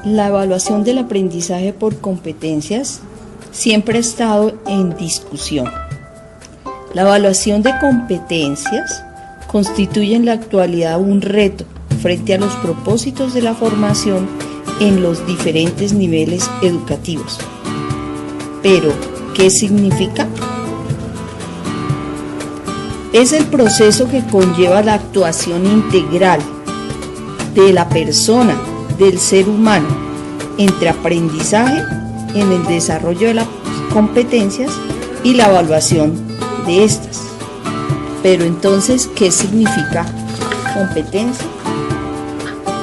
La evaluación del aprendizaje por competencias siempre ha estado en discusión. La evaluación de competencias constituye en la actualidad un reto frente a los propósitos de la formación en los diferentes niveles educativos. Pero, ¿qué significa? Es el proceso que conlleva la actuación integral de la persona, del ser humano, entre aprendizaje en el desarrollo de las competencias y la evaluación de estas. Pero entonces, ¿qué significa competencia?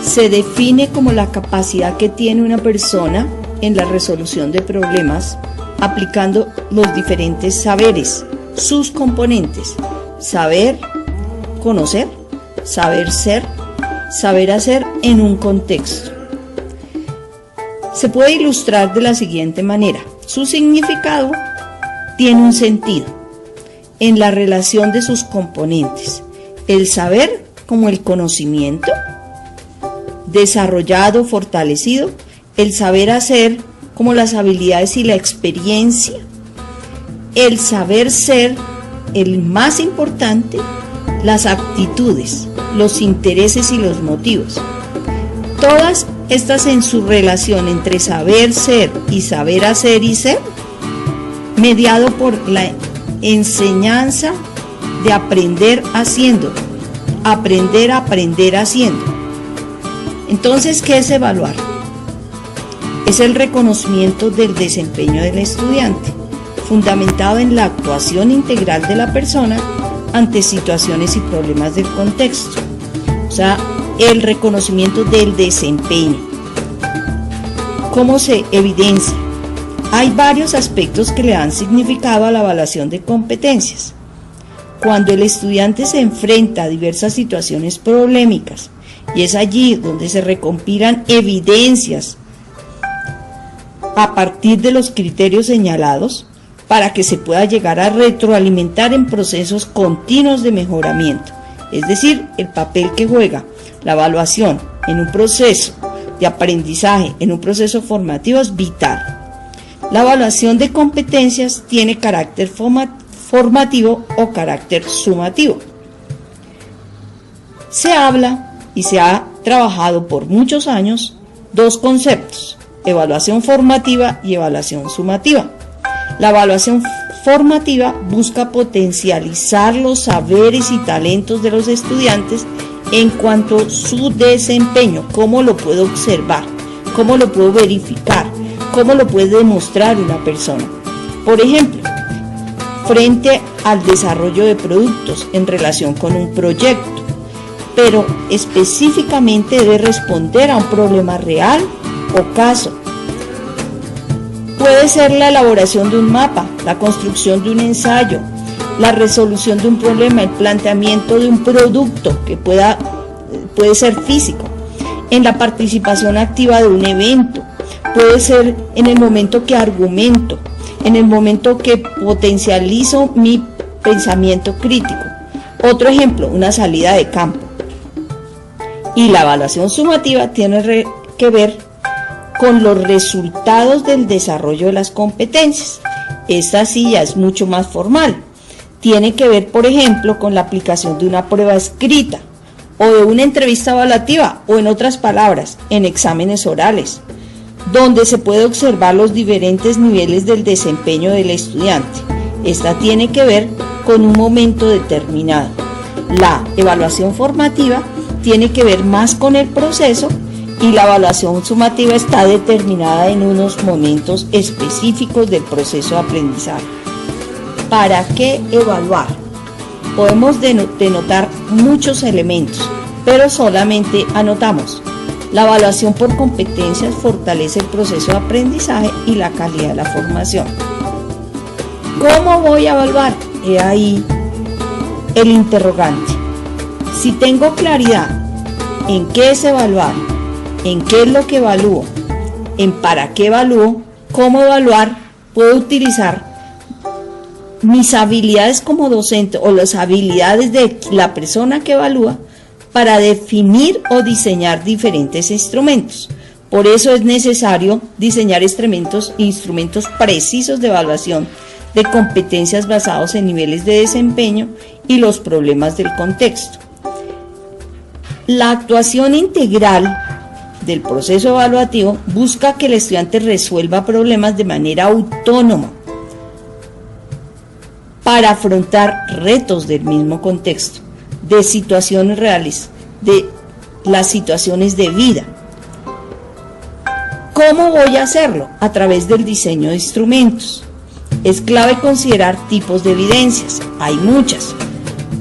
Se define como la capacidad que tiene una persona en la resolución de problemas aplicando los diferentes saberes, sus componentes: saber, conocer, saber ser, saber hacer en un contexto. Se puede ilustrar de la siguiente manera. Su significado tiene un sentido en la relación de sus componentes. El saber como el conocimiento desarrollado, fortalecido. El saber hacer como las habilidades y la experiencia. El saber ser, el más importante, las actitudes, los intereses y los motivos. Todas estas en su relación entre saber ser y saber hacer y ser, mediado por la enseñanza de aprender haciendo, aprender a aprender haciendo. Entonces, ¿qué es evaluar? Es el reconocimiento del desempeño del estudiante, fundamentado en la actuación integral de la persona ante situaciones y problemas del contexto. O sea, el reconocimiento del desempeño. ¿Cómo se evidencia? Hay varios aspectos que le dan significado a la evaluación de competencias. Cuando el estudiante se enfrenta a diversas situaciones problemáticas, y es allí donde se recompilan evidencias a partir de los criterios señalados para que se pueda llegar a retroalimentar en procesos continuos de mejoramiento. Es decir, el papel que juega la evaluación en un proceso de aprendizaje, en un proceso formativo, es vital. La evaluación de competencias tiene carácter formativo o carácter sumativo. Se habla y se ha trabajado por muchos años dos conceptos: evaluación formativa y evaluación sumativa. La evaluación formativa busca potencializar los saberes y talentos de los estudiantes en cuanto a su desempeño. ¿Cómo lo puedo observar? ¿Cómo lo puedo verificar? ¿Cómo lo puede demostrar una persona? Por ejemplo, frente al desarrollo de productos en relación con un proyecto, pero específicamente debe responder a un problema real o caso. Puede ser la elaboración de un mapa, la construcción de un ensayo, la resolución de un problema, el planteamiento de un producto que puede ser físico, en la participación activa de un evento, puede ser en el momento que argumento, en el momento que potencializo mi pensamiento crítico. Otro ejemplo, una salida de campo. Y la evaluación sumativa tiene que ver con los resultados del desarrollo de las competencias. Esta sí ya es mucho más formal. Tiene que ver, por ejemplo, con la aplicación de una prueba escrita o de una entrevista evaluativa, o en otras palabras, en exámenes orales, donde se puede observar los diferentes niveles del desempeño del estudiante. Esta tiene que ver con un momento determinado. La evaluación formativa tiene que ver más con el proceso, y la evaluación sumativa está determinada en unos momentos específicos del proceso de aprendizaje. ¿Para qué evaluar? Podemos denotar muchos elementos, pero solamente anotamos: la evaluación por competencias fortalece el proceso de aprendizaje y la calidad de la formación. ¿Cómo voy a evaluar? He ahí el interrogante. Si tengo claridad en qué es evaluar, en qué es lo que evalúo, en para qué evalúo, cómo evaluar, puedo utilizar mis habilidades como docente o las habilidades de la persona que evalúa para definir o diseñar diferentes instrumentos. Por eso es necesario diseñar instrumentos precisos de evaluación de competencias basados en niveles de desempeño y los problemas del contexto. La actuación integral del proceso evaluativo busca que el estudiante resuelva problemas de manera autónoma para afrontar retos del mismo contexto, de situaciones reales, de las situaciones de vida. ¿Cómo voy a hacerlo? A través del diseño de instrumentos. Es clave considerar tipos de evidencias, hay muchas,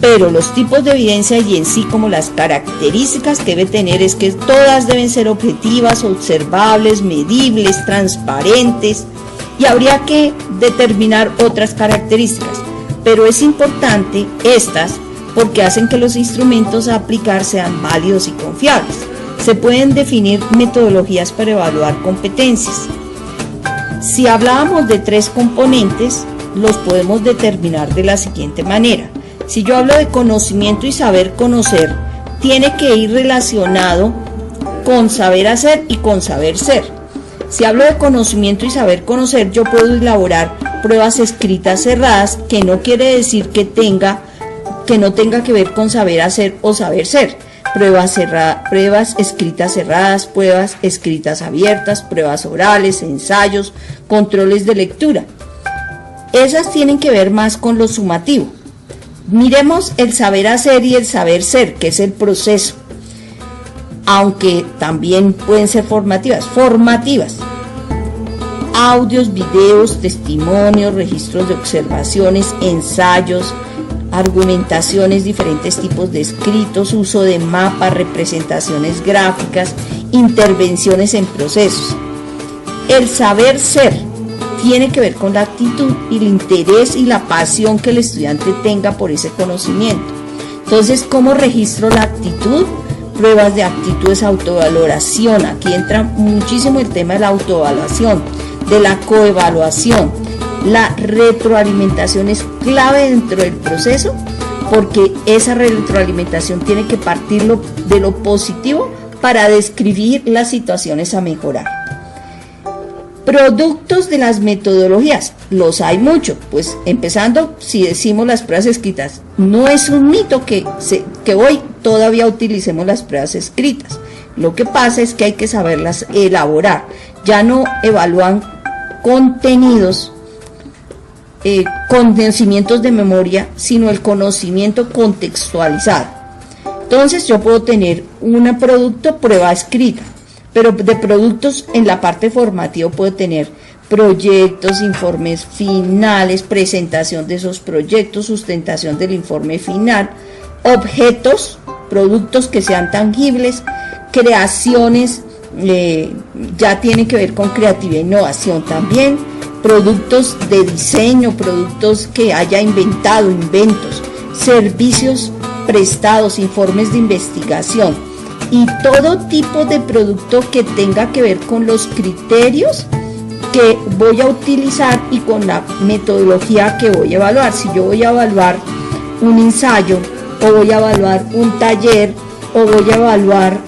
pero los tipos de evidencia y en sí como las características que debe tener es que todas deben ser objetivas, observables, medibles, transparentes, y habría que determinar otras características, pero es importante estas porque hacen que los instrumentos a aplicar sean válidos y confiables. Se pueden definir metodologías para evaluar competencias. Si hablábamos de 3 componentes, los podemos determinar de la siguiente manera. Si yo hablo de conocimiento y saber conocer, tiene que ir relacionado con saber hacer y con saber ser. Si hablo de conocimiento y saber conocer, yo puedo elaborar pruebas escritas cerradas, que no quiere decir que no tenga que ver con saber hacer o saber ser. Pruebas escritas cerradas, pruebas escritas abiertas, pruebas orales, ensayos, controles de lectura. Esas tienen que ver más con lo sumativo. Miremos el saber hacer y el saber ser, que es el proceso, aunque también pueden ser formativas. Audios, videos, testimonios, registros de observaciones, ensayos, argumentaciones, diferentes tipos de escritos, uso de mapas, representaciones gráficas, intervenciones en procesos. El saber ser tiene que ver con la actitud y el interés y la pasión que el estudiante tenga por ese conocimiento. Entonces, ¿cómo registro la actitud? Pruebas de actitudes, autovaloración. Aquí entra muchísimo el tema de la autoevaluación, de la coevaluación. La retroalimentación es clave dentro del proceso porque esa retroalimentación tiene que partir de lo positivo para describir las situaciones a mejorar. Productos de las metodologías, los hay mucho, pues empezando, si decimos las pruebas escritas, no es un mito que hoy todavía utilicemos las pruebas escritas. Lo que pasa es que hay que saberlas elaborar. Ya no evalúan contenidos, conocimientos de memoria, sino el conocimiento contextualizado. Entonces yo puedo tener un producto prueba escrita, pero de productos en la parte formativa puedo tener proyectos, informes finales, presentación de esos proyectos, sustentación del informe final, objetos, productos que sean tangibles, creaciones, ya tiene que ver con creatividad e innovación también, productos de diseño, productos que haya inventado, inventos, servicios prestados, informes de investigación y todo tipo de producto que tenga que ver con los criterios que voy a utilizar y con la metodología que voy a evaluar. Si yo voy a evaluar un ensayo o voy a evaluar un taller o voy a evaluar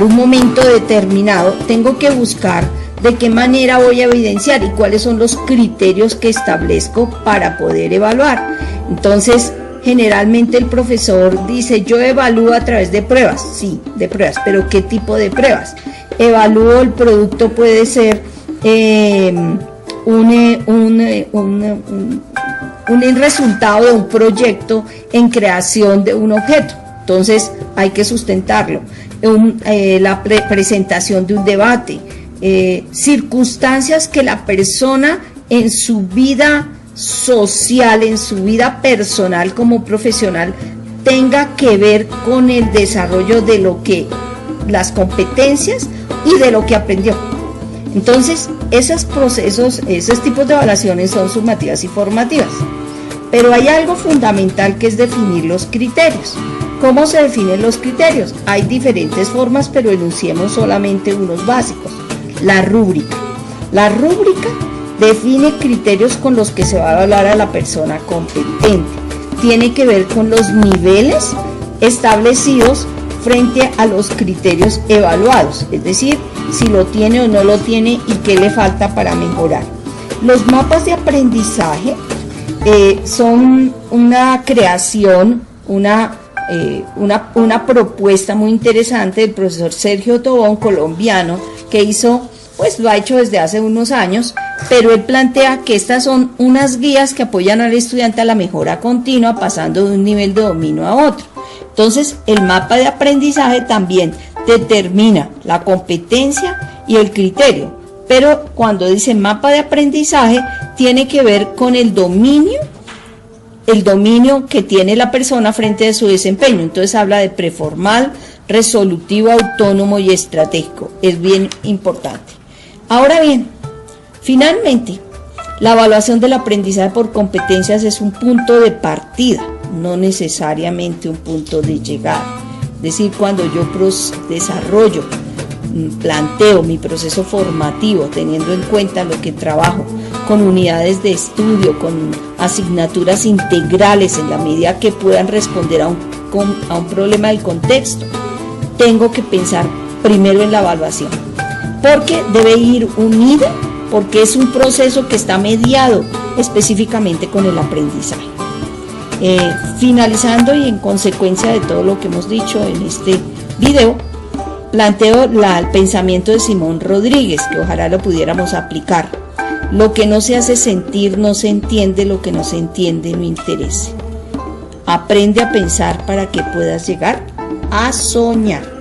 un momento determinado, tengo que buscar de qué manera voy a evidenciar y cuáles son los criterios que establezco para poder evaluar. Entonces, generalmente el profesor dice, yo evalúo a través de pruebas, sí, de pruebas, pero ¿qué tipo de pruebas? Evalúo el producto, puede ser un resultado de un proyecto en creación de un objeto, entonces hay que sustentarlo, la presentación de un debate, circunstancias que la persona en su vida social, en su vida personal como profesional, tenga que ver con el desarrollo de las competencias y de lo que aprendió. Entonces, esos procesos, esos tipos de evaluaciones son sumativas y formativas. Pero hay algo fundamental que es definir los criterios. ¿Cómo se definen los criterios? Hay diferentes formas, pero enunciemos solamente unos básicos. La rúbrica. La rúbrica define criterios con los que se va a evaluar a la persona competente. tiene que ver con los niveles establecidos frente a los criterios evaluados, es decir, si lo tiene o no lo tiene y qué le falta para mejorar. Los mapas de aprendizaje son una creación, una propuesta muy interesante del profesor Sergio Tobón, colombiano, que lo ha hecho desde hace unos años, pero él plantea que estas son unas guías que apoyan al estudiante a la mejora continua, pasando de un nivel de dominio a otro. Entonces, el mapa de aprendizaje también determina la competencia y el criterio, pero cuando dice mapa de aprendizaje, tiene que ver con el dominio que tiene la persona frente a su desempeño. Entonces habla de preformal, resolutivo, autónomo y estratégico. Es bien importante. Ahora bien, finalmente, la evaluación del aprendizaje por competencias es un punto de partida, no necesariamente un punto de llegada. Es decir, cuando yo desarrollo, planteo mi proceso formativo teniendo en cuenta lo que trabajo con unidades de estudio, con asignaturas integrales en la medida que puedan responder a un problema del contexto, tengo que pensar primero en la evaluación, porque debe ir unida, porque es un proceso que está mediado específicamente con el aprendizaje. Finalizando y en consecuencia de todo lo que hemos dicho en este video, planteo el pensamiento de Simón Rodríguez, que ojalá lo pudiéramos aplicar. Lo que no se hace sentir no se entiende, lo que no se entiende no interesa. Aprende a pensar para que puedas llegar a soñar.